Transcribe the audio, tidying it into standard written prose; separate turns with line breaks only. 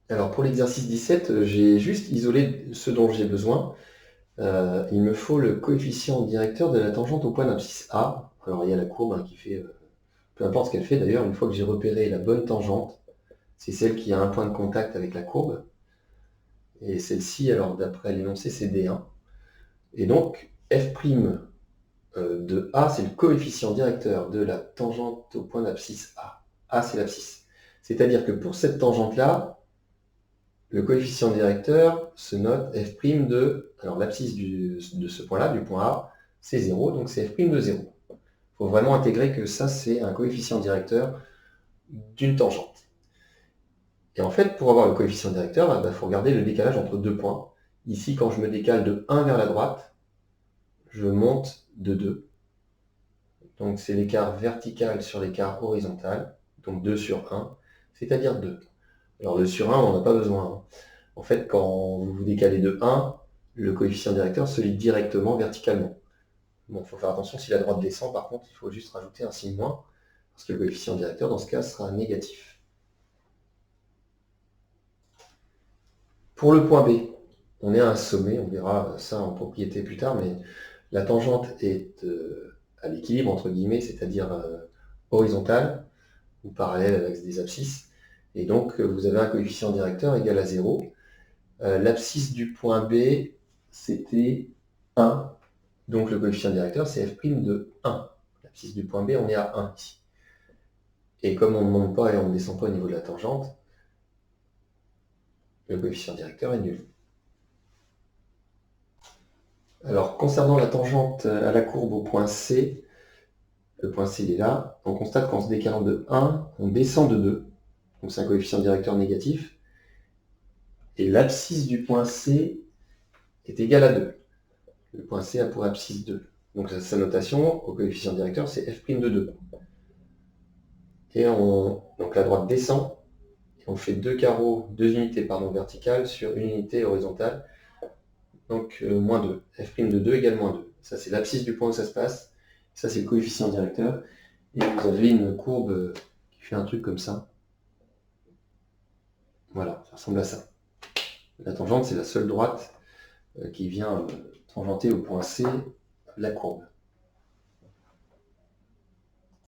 Alors pour l'exercice 17, j'ai juste isolé ce dont j'ai besoin. Il me faut le coefficient directeur de la tangente au point d'abscisse A. Alors il y a la courbe qui fait, peu importe ce qu'elle fait d'ailleurs, une fois que j'ai repéré la bonne tangente, c'est celle qui a un point de contact avec la courbe. Et celle-ci, alors d'après l'énoncé, c'est D1. Et donc f' de A, c'est le coefficient directeur de la tangente au point d'abscisse A. A, c'est l'abscisse. C'est-à-dire que pour cette tangente-là, le coefficient directeur se note f' de, alors l'abscisse de ce point-là, du point A, c'est 0, donc c'est f' de 0. Il faut vraiment intégrer que ça, c'est un coefficient directeur d'une tangente. Et en fait, pour avoir le coefficient directeur, il faut regarder le décalage entre deux points. Ici, quand je me décale de 1 vers la droite, je monte de 2. Donc c'est l'écart vertical sur l'écart horizontal, donc 2 sur 1, c'est-à-dire 2. Alors le sur 1, on n'en a pas besoin. En fait, quand vous vous décalez de 1, le coefficient directeur se lit directement verticalement. Bon, il faut faire attention, si la droite descend, par contre, il faut juste rajouter un signe moins, parce que le coefficient directeur, dans ce cas, sera négatif. Pour le point B, on est à un sommet, on verra ça en propriété plus tard, mais la tangente est à l'équilibre, entre guillemets, c'est-à-dire horizontale, ou parallèle à l'axe des abscisses, et donc vous avez un coefficient directeur égal à 0. L'abscisse du point B, c'était 1, donc le coefficient directeur, c'est f' de 1. L'abscisse du point B, on est à 1 ici. Et comme on ne monte pas et on ne descend pas au niveau de la tangente, le coefficient directeur est nul. Alors, concernant la tangente à la courbe au point C, le point C il est là, on constate qu'en se décalant de 1, on descend de 2, donc c'est un coefficient directeur négatif, et l'abscisse du point C est égale à 2. Le point C a pour abscisse 2. Donc sa notation au coefficient directeur, c'est f' de 2. Et donc la droite descend, et on fait deux unités verticales sur une unité horizontale, donc moins 2. F' de 2 égale moins 2. Ça, c'est l'abscisse du point où ça se passe. Ça, c'est le coefficient directeur. Et vous avez une courbe qui fait un truc comme ça. Voilà, ça ressemble à ça. La tangente, c'est la seule droite qui vient tangenter au point C la courbe.